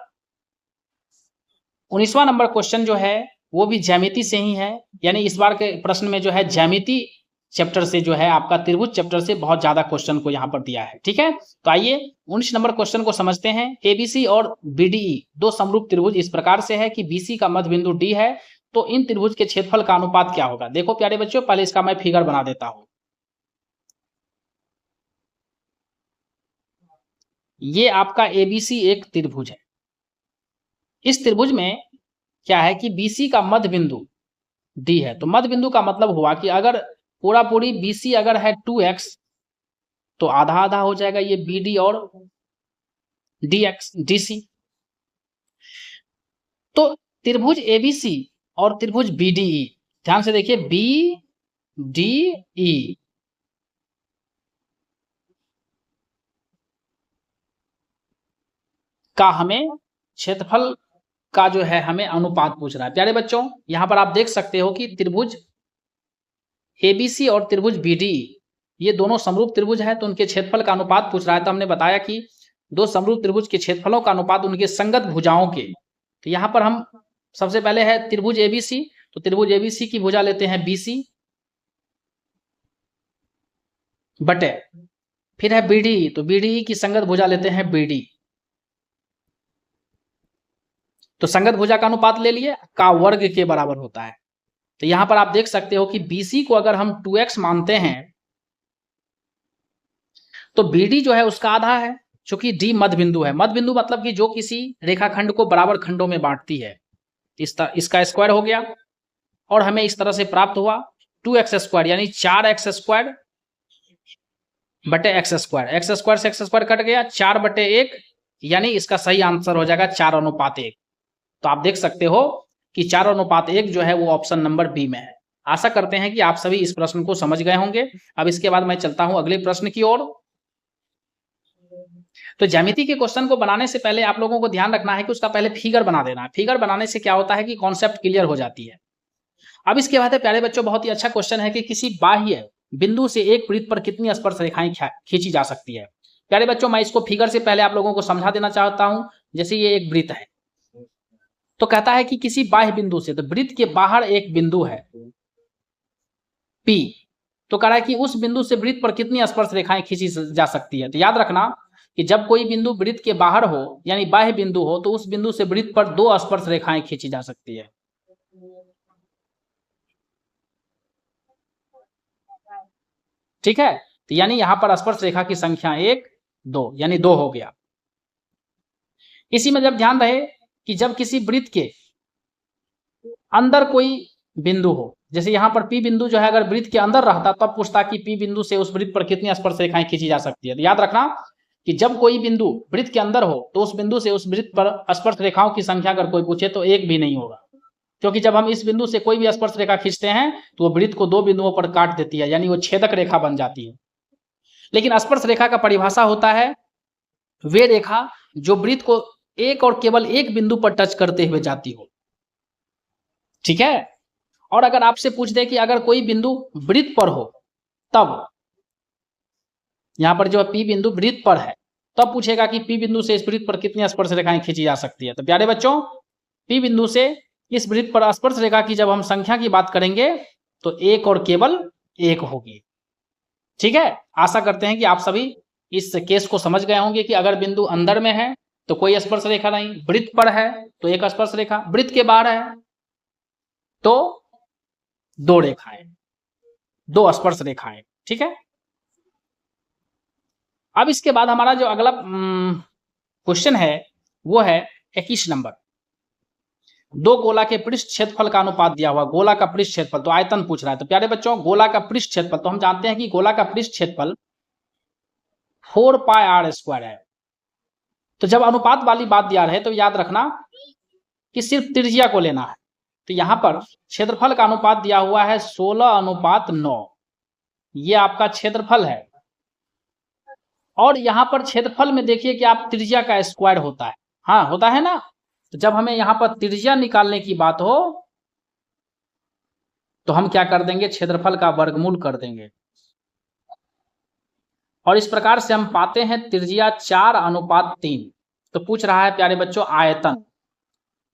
19वां नंबर क्वेश्चन जो है वो भी ज्यामिति से ही है, यानी इस बार के प्रश्न में जो है ज्यामिति चैप्टर से जो है आपका त्रिभुज चैप्टर से बहुत ज्यादा क्वेश्चन को यहाँ पर दिया है। ठीक है, तो आइए 19 नंबर क्वेश्चन को समझते हैं। एबीसी और बीडीई दो समरूप त्रिभुज इस प्रकार से है कि बीसी का मध्य बिंदु डी है, तो इन त्रिभुज के क्षेत्रफल का अनुपात क्या होगा। देखो प्यारे बच्चों, पहले इसका मैं फिगर बना देता हूं। ये आपका एबीसी एक त्रिभुज है। इस त्रिभुज में क्या है कि बीसी का मध्य बिंदु डी है, तो मध्य बिंदु का मतलब हुआ कि अगर पूरा पूरी बीसी अगर है 2x तो आधा आधा हो जाएगा ये बीडी और डीएक्स डीसी। तो त्रिभुज एबीसी और त्रिभुज बीडीई, ध्यान से देखिए, बी डी ई का हमें क्षेत्रफल का जो है हमें अनुपात पूछ रहा है। प्यारे बच्चों, यहां पर आप देख सकते हो कि त्रिभुज एबीसी और त्रिभुज बीडीई ये दोनों समरूप त्रिभुज है, तो उनके क्षेत्रफल का अनुपात पूछ रहा है। तो हमने बताया कि दो समरूप त्रिभुज के क्षेत्रफलों का अनुपात उनके संगत भुजाओं के। तो यहां पर हम सबसे पहले है त्रिभुज एबीसी, तो त्रिभुज एबीसी की भुजा लेते हैं बीसी बटे, फिर है बीडीई, तो बीडीई की संगत भुजा लेते हैं बीडी। तो संगत भुजा का अनुपात ले लिए, का वर्ग के बराबर होता है। तो यहां पर आप देख सकते हो कि बीसी को अगर हम 2x मानते हैं तो बीडी जो है उसका आधा है, चूंकि डी मध्य बिंदु है। मध्य बिंदु मतलब कि जो किसी रेखाखंड को बराबर खंडों में बांटती है। इसका स्क्वायर हो गया और हमें इस तरह से प्राप्त हुआ 2x² यानी 4x² बटे x²। x² से x² कट गया, 4/1 यानी इसका सही आंसर हो जाएगा 4:1। तो आप देख सकते हो कि 4:1 जो है वो ऑप्शन नंबर बी में है। आशा करते हैं कि आप सभी इस प्रश्न को समझ गए होंगे। अब इसके बाद मैं चलता हूं अगले प्रश्न की ओर। तो ज्यामिति के क्वेश्चन को बनाने से पहले आप लोगों को ध्यान रखना है कि उसका पहले फिगर बना देना है। फिगर बनाने से क्या होता है कि कॉन्सेप्ट क्लियर हो जाती है। अब इसके बाद है प्यारे बच्चों, बहुत ही अच्छा क्वेश्चन है कि किसी बाह्य बिंदु से एक वृत्त पर कितनी स्पर्श रेखाएं खींची जा सकती है। प्यारे बच्चों, मैं इसको फिगर से पहले आप लोगों को समझा देना चाहता हूं। जैसे ये एक वृत्त है, तो कहता है कि किसी बाह्य बिंदु से, तो वृत्त के बाहर एक बिंदु है P, तो कह रहा है कि उस बिंदु से वृत्त पर कितनी स्पर्श रेखाएं खींची जा सकती है। तो याद रखना कि जब कोई बिंदु वृत्त के बाहर हो यानी बाह्य बिंदु हो, तो उस बिंदु से वृत्त पर 2 स्पर्श रेखाएं खींची जा सकती है। ठीक है, तो यानी यहां पर स्पर्श रेखा की संख्या 1 2 यानी 2 हो गया। इसी में जब ध्यान रहे कि जब किसी वृत्त के अंदर कोई बिंदु हो, जैसे यहां पर P बिंदु जो है अगर वृत्त के अंदर रहता तब पूछता कि P बिंदु से उस वृत्त पर कितनी स्पर्श रेखाएं खींची जा सकती है। तो याद रखना कि जब कोई बिंदु वृत्त के अंदर हो तो उस बिंदु से उस वृत्त पर स्पर्श रेखाओं की संख्या अगर कोई पूछे तो एक भी नहीं होगा, क्योंकि जब हम इस बिंदु से कोई भी स्पर्श रेखा खींचते हैं तो वो वृत्त को दो बिंदुओं पर काट देती है, यानी वो छेदक रेखा बन जाती है। लेकिन स्पर्श रेखा का परिभाषा होता है वे रेखा जो वृत्त को एक और केवल एक बिंदु पर टच करते हुए जाती हो, ठीक है। और अगर आपसे पूछ दे कि अगर कोई बिंदु वृत्त पर हो, तब यहां पर जो पी बिंदु वृत्त पर है, तब पूछेगा कि पी बिंदु से इस वृत्त पर कितनी स्पर्श रेखाएं खींची जा सकती है। तो प्यारे बच्चों, पी बिंदु से इस वृत्त पर स्पर्श रेखा की जब हम संख्या की बात करेंगे तो एक और केवल एक होगी, ठीक है। आशा करते हैं कि आप सभी इस केस को समझ गए होंगे कि अगर बिंदु अंदर में है तो कोई स्पर्श रेखा नहीं, वृत्त पर है तो एक स्पर्श रेखा, वृत्त के बाहर है तो दो रेखाएं, दो स्पर्श रेखाएं, ठीक है। अब इसके बाद हमारा जो अगला क्वेश्चन है वो है 21 नंबर। दो गोला के पृष्ठ क्षेत्रफल का अनुपात दिया हुआ, गोला का पृष्ठ क्षेत्रफल, तो आयतन पूछ रहा है। तो प्यारे बच्चों, गोला का पृष्ठ क्षेत्रफल, तो हम जानते हैं कि गोला का पृष्ठ क्षेत्रफल 4 पाई आर स्क्वायर है। तो जब अनुपात वाली बात दिया रहे तो याद रखना कि सिर्फ त्रिज्या को लेना है। तो यहां पर क्षेत्रफल का अनुपात दिया हुआ है 16:9, ये आपका क्षेत्रफल है। और यहां पर क्षेत्रफल में देखिए कि आप त्रिज्या का स्क्वायर होता है, हाँ होता है ना। तो जब हमें यहां पर त्रिज्या निकालने की बात हो तो हम क्या कर देंगे, क्षेत्रफल का वर्गमूल कर देंगे। और इस प्रकार से हम पाते हैं त्रिज्या 4:3। तो पूछ रहा है प्यारे बच्चों आयतन।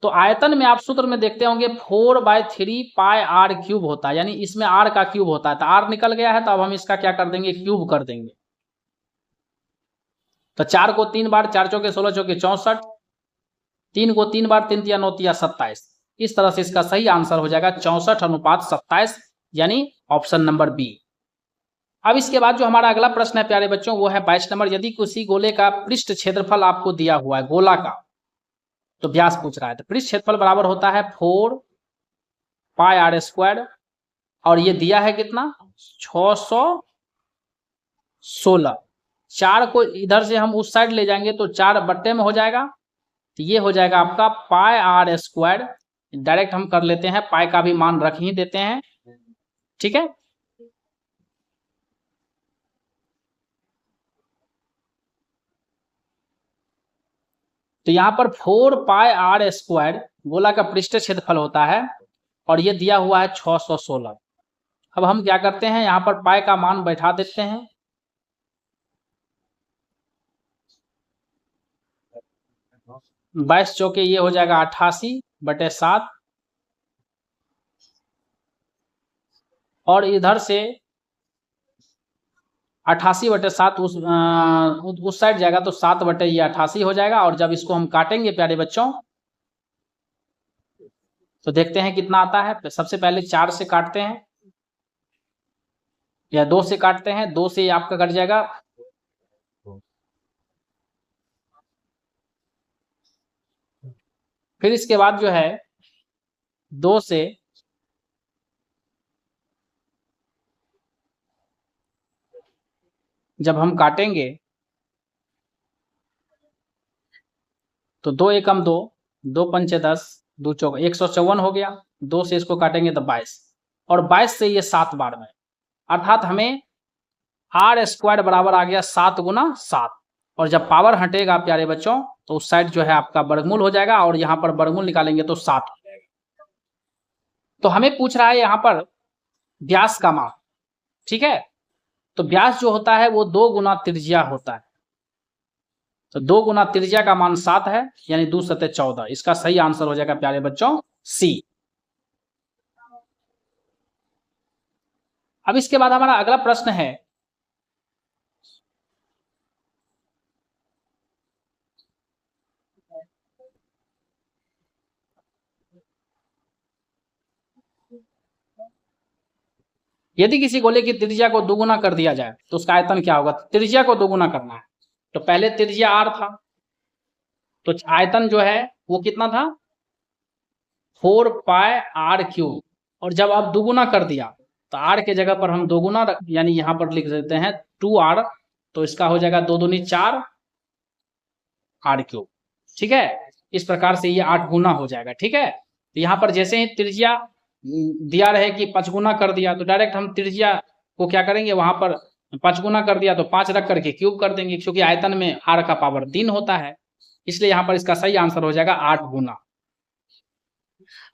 तो आयतन में आप सूत्र में देखते होंगे 4/3 पाई आर क्यूब होता है, यानी इसमें आर का क्यूब होता है। तो आर निकल गया है तो अब हम इसका क्या कर देंगे, क्यूब कर देंगे। तो 4 को 3 बार, 4 चौके 16 चौके 64, 3 को 3 बार, 3 तिया 9 तिया 27। इस तरह से इसका सही आंसर हो जाएगा 64:27, यानी ऑप्शन नंबर बी। अब इसके बाद जो हमारा अगला प्रश्न है प्यारे बच्चों वो है 22 नंबर। यदि किसी गोले का पृष्ठ क्षेत्रफल आपको दिया हुआ है, गोला का, तो व्यास पूछ रहा है। तो पृष्ठ क्षेत्रफल बराबर होता है 4 पाई आर स्क्वायर, और ये दिया है कितना, 616। 4 को इधर से हम उस साइड ले जाएंगे तो 4 बट्टे में हो जाएगा, तो ये हो जाएगा आपका पाई आर स्क्वायर। डायरेक्ट हम कर लेते हैं, पाई का भी मान रख ही देते हैं, ठीक है। तो यहां पर 4 पाई आर स्क्वायर गोला का पृष्ठ क्षेत्रफल होता है, और ये दिया हुआ है 616। अब हम क्या करते हैं, यहां पर पाई का मान बैठा देते हैं। बाईस चौके ये हो जाएगा 88/7, और इधर से 88/7 उस साइड जाएगा तो 7/88 हो जाएगा। और जब इसको हम काटेंगे प्यारे बच्चों तो देखते हैं कितना आता है। सबसे पहले 4 से काटते हैं या 2 से काटते हैं, 2 से आपका कट जाएगा, फिर इसके बाद जो है 2 से जब हम काटेंगे तो 2 एकम 2, 2 पंचे 10, 2 चौक 154 हो गया। 2 से इसको काटेंगे तो 22, और 22 से ये 7 बार में, अर्थात हमें आर स्क्वायर बराबर आ गया 7 × 7। और जब पावर हटेगा प्यारे बच्चों तो उस साइड जो है आपका वर्गमूल हो जाएगा, और यहाँ पर वर्गमूल निकालेंगे तो 7 हो जाएगा। तो हमें पूछ रहा है यहाँ पर व्यास का मान, ठीक है। तो व्यास जो होता है वो 2 गुना त्रिज्या होता है। तो 2 गुना त्रिज्या का मान 7 है, यानी 2 × 7 = 14। इसका सही आंसर हो जाएगा प्यारे बच्चों सी। अब इसके बाद हमारा अगला प्रश्न है यदि किसी गोले की त्रिज्या को दोगुना कर दिया जाए तो उसका आयतन क्या होगा। त्रिज्या को दोगुना करना है, तो पहले त्रिज्या आर था, तो आयतन जो है वो कितना था, 4 पाई आर क्यूब। और जब आप दोगुना कर दिया तो आर के जगह पर हम दोगुना यानी यहां पर लिख देते हैं 2r, तो इसका हो जाएगा 2 दूनी 4 आर क्यूब। ठीक है, इस प्रकार से ये 8 गुना हो जाएगा। ठीक है, तो यहाँ पर जैसे ही त्रिज्या दिया रहे कि 5 गुना कर दिया, तो डायरेक्ट हम त्रिज्या को क्या करेंगे, वहां पर 5 गुना कर दिया तो 5 रख करके क्यूब कर देंगे, क्योंकि आयतन में आर का पावर 3 होता है, इसलिए यहाँ पर इसका सही आंसर हो जाएगा 8 गुना।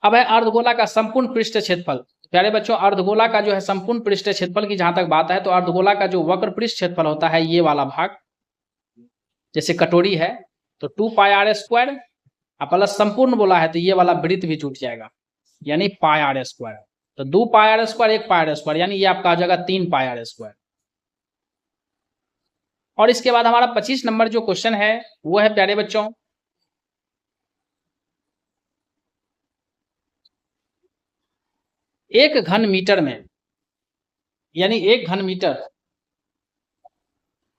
अब है अर्धगोला का संपूर्ण पृष्ठ क्षेत्रफल। प्यारे बच्चों, अर्धगोला का जो है संपूर्ण पृष्ठ क्षेत्रफल की जहां तक बात है, तो अर्धगोला का जो वक्र पृष्ठ क्षेत्रफल होता है, ये वाला भाग, जैसे कटोरी है तो 2 पाई आर स्क्वायर, प्लस संपूर्ण बोला है तो ये वाला वृत्त भी जुट जाएगा, यानी पाई आर स्क्वायर। तो 2 pi R square 1 pi R square, यानी ये आपका आ जाएगा 3 पाई आर स्क्वायर। और इसके बाद हमारा 25 नंबर जो क्वेश्चन है वो है प्यारे बच्चों, एक घन मीटर में, यानी 1 घन मीटर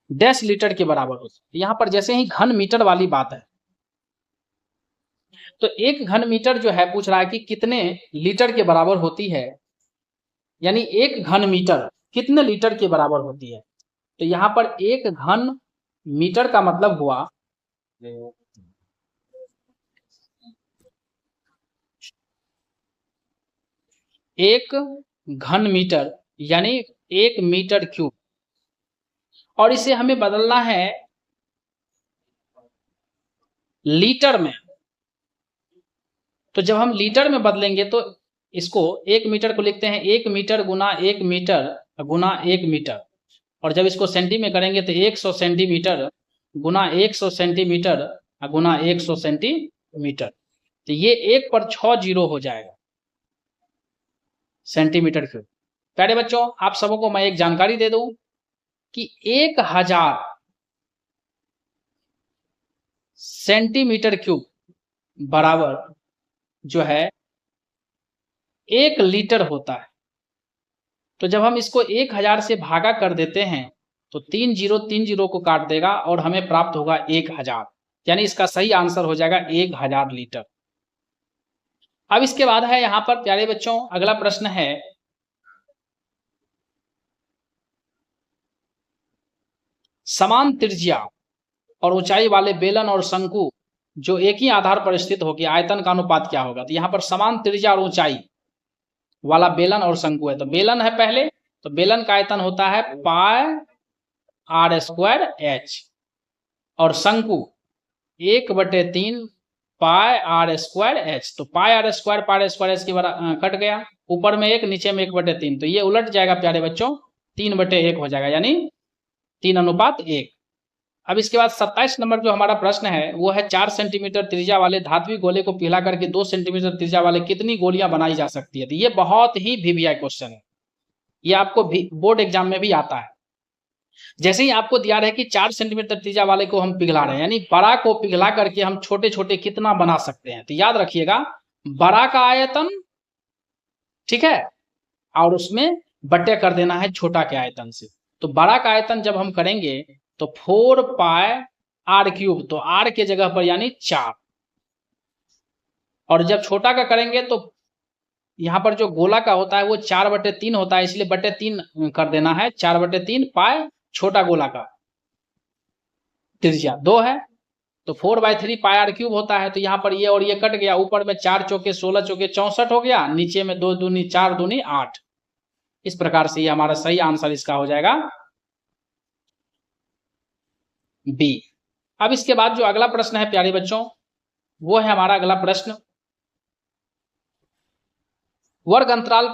10 लीटर के बराबर होता है। यहाँ पर जैसे ही घन मीटर वाली बात है, तो 1 घन मीटर जो है पूछ रहा है कि कितने लीटर के बराबर होती है, यानी 1 घन मीटर कितने लीटर के बराबर होती है। तो यहाँ पर 1 घन मीटर का मतलब हुआ 1 घन मीटर, यानी 1 मीटर क्यूब, और इसे हमें बदलना है लीटर में। तो जब हम लीटर में बदलेंगे तो इसको 1 मीटर को लिखते हैं 1 मीटर गुना 1 मीटर गुना 1 मीटर, और जब इसको सेंटी में करेंगे तो 100 सेंटीमीटर गुना 100 सेंटीमीटर गुना 100 सेंटीमीटर। तो ये 1 पर 6 जीरो हो जाएगा सेंटीमीटर क्यूब। प्यारे बच्चों, आप सबों को मैं एक जानकारी दे दूं कि 1000 सेंटीमीटर क्यूब बराबर जो है 1 लीटर होता है। तो जब हम इसको 1000 से भागा कर देते हैं तो 3 जीरो को काट देगा और हमें प्राप्त होगा 1000, यानी इसका सही आंसर हो जाएगा 1000 लीटर। अब इसके बाद है यहां पर प्यारे बच्चों अगला प्रश्न है, समान त्रिज्या और ऊंचाई वाले बेलन और शंकु जो एक ही आधार पर स्थित होगी, आयतन का अनुपात क्या होगा। तो यहाँ पर समान त्रिज्या और ऊंचाई वाला बेलन और शंकु है, तो बेलन है पहले, तो बेलन का आयतन होता है पाई आर स्क्वायर एच, और शंकु 1/3 पाई आर स्क्वायर एच। तो पाई आर स्क्वायर एच की कट गया, ऊपर में 1 नीचे में 1/3, तो ये उलट जाएगा प्यारे बच्चों, 3/1 हो जाएगा, यानी 3:1। अब इसके बाद 27 नंबर जो हमारा प्रश्न है वो है 4 सेंटीमीटर त्रिज्या वाले धात्विक गोले को पिघला करके 2 सेंटीमीटर त्रिज्या वाले कितनी गोलियां बनाई जा सकती है। तो ये बहुत ही वीवीआई क्वेश्चन है, ये आपको बोर्ड एग्जाम में भी आता है। जैसे ही आपको दिया रहा है कि 4 सेंटीमीटर त्रिज्या वाले को हम पिघला रहे हैं, यानी बड़ा को पिघला करके हम छोटे छोटे कितना बना सकते हैं। तो याद रखिएगा, बड़ा का आयतन, ठीक है, और उसमें बट्टे कर देना है छोटा के आयतन से। तो बड़ा का आयतन जब हम करेंगे तो 4 पाई आर क्यूब, तो आर के जगह पर यानी 4, और जब छोटा का करेंगे तो यहां पर जो गोला का होता है वो 4/3 होता है, इसलिए 3 कर देना है, 4/3 पाई छोटा गोला का त्रिज्या 2 है, तो 4/3 पाई आर क्यूब होता है। तो यहाँ पर ये और ये कट गया, ऊपर में 4 चौके 16 चौके 64 हो गया, नीचे में 2 दूनी 4 दूनी 8। इस प्रकार से ये हमारा सही आंसर इसका हो जाएगा बी। अब इसके बाद जो अगला प्रश्न है प्यारे बच्चों, वो है हमारा अगला प्रश्न, वर्ग अंतराल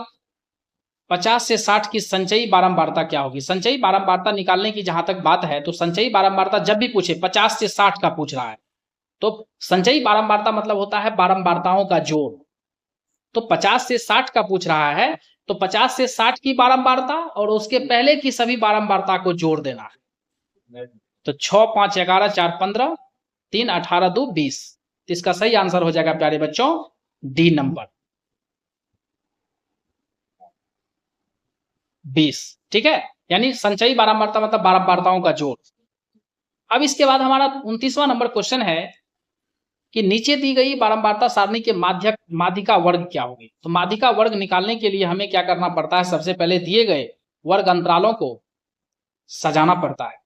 50 से 60 की संचयी बारंबारता क्या होगी। संचयी बारंबारता निकालने की जहां तक बात है, तो संचयी बारंबारता जब भी पूछे 50 से 60 का पूछ रहा है, तो संचयी बारंबारता मतलब होता है बारंबारताओं का जोड़। तो 50 से 60 का पूछ रहा है, तो 50 से 60 की बारंबारता और उसके पहले की सभी बारंबारता को जोड़ देना है। तो 6 5 11 4 15 3 18 2 20। इसका सही आंसर हो जाएगा प्यारे बच्चों डी नंबर 20। ठीक है, यानी संचयी बारंबारता मतलब बारंबारताओं का जोड़। अब इसके बाद हमारा 29वां नंबर क्वेश्चन है कि नीचे दी गई बारंबारता सारणी के माध्यिका वर्ग क्या होगी। तो माध्यिका वर्ग निकालने के लिए हमें क्या करना पड़ता है, सबसे पहले दिए गए वर्ग अंतरालों को सजाना पड़ता है।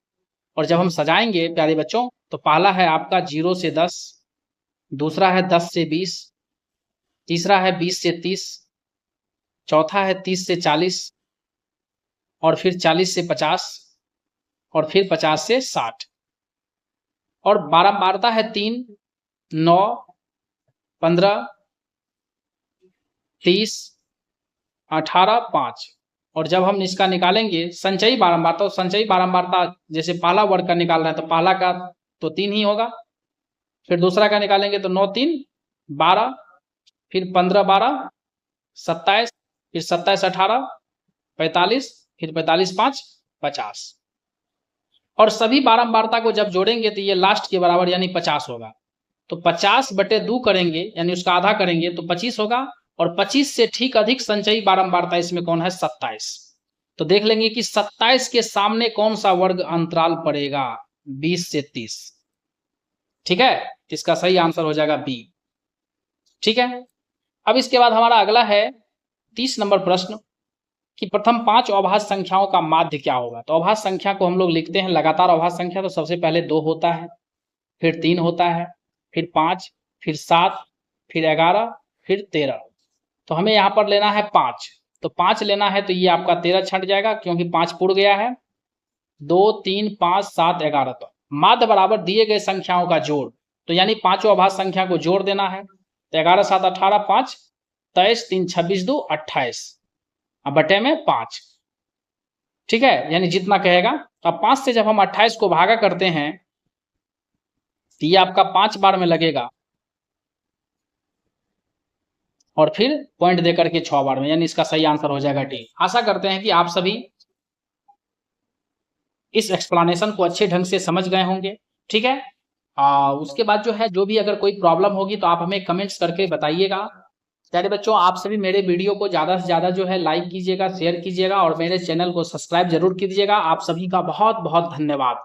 और जब हम सजाएंगे प्यारे बच्चों तो पहला है आपका 0 से 10, दूसरा है 10 से 20, तीसरा है 20 से 30, चौथा है 30 से 40 और फिर 40 से 50 और फिर 50 से 60 और बारंबारता है 3, 9, 15, 30, 18, 5 और जब हम इसका निकालेंगे संचयी बारंबारता, तो संचयी बारंबारता जैसे पहला वर्ग का निकाल रहे हैं तो पहला का तो 3 ही होगा, फिर दूसरा का निकालेंगे तो 9, 3, 12, फिर 15, 12, 27, फिर 27, 18, 45, फिर 45, 5, 50 और सभी बारंबारता को जब जोड़ेंगे तो ये लास्ट के बराबर यानी 50 होगा। तो 50/2 करेंगे यानी उसका आधा करेंगे तो 25 होगा और 25 से ठीक अधिक संचयी बारंबारता इसमें कौन है? 27। तो देख लेंगे कि 27 के सामने कौन सा वर्ग अंतराल पड़ेगा? 20 से 30। ठीक है, इसका सही आंसर हो जाएगा बी। ठीक है, अब इसके बाद हमारा अगला है 30 नंबर प्रश्न कि प्रथम 5 अभाज्य संख्याओं का माध्य क्या होगा। तो अभाज्य संख्या को हम लोग लिखते हैं लगातार अभाज्य संख्या, तो सबसे पहले 2 होता है, फिर 3 होता है, फिर 5, फिर 7, फिर 11, फिर 13। तो हमें यहाँ पर लेना है 5, तो 5 लेना है तो ये आपका 13 छंट जाएगा क्योंकि 5 पुड़ गया है। 2, 3, 5, 7, 11। तो माध्य बराबर दिए गए संख्याओं का जोड़, तो यानी पांचों अभाज्य संख्या को जोड़ देना है। तो 11, 7, 18, 5, 23, 3, 26, 2, 28 अब बटे में 5। ठीक है, यानी जितना कहेगा। अब 5 से जब हम 28 को भागा करते हैं तो ये आपका 5 बार में लगेगा और फिर पॉइंट देकर के 6 बार में, यानी इसका सही आंसर हो जाएगा डी। आशा करते हैं कि आप सभी इस एक्सप्लेनेशन को अच्छे ढंग से समझ गए होंगे। ठीक है, उसके बाद जो है जो भी अगर कोई प्रॉब्लम होगी तो आप हमें कमेंट्स करके बताइएगा। प्यारे बच्चों, आप सभी मेरे वीडियो को ज़्यादा से ज़्यादा जो है लाइक कीजिएगा, शेयर कीजिएगा और मेरे चैनल को सब्सक्राइब जरूर कीजिएगा। आप सभी का बहुत बहुत धन्यवाद।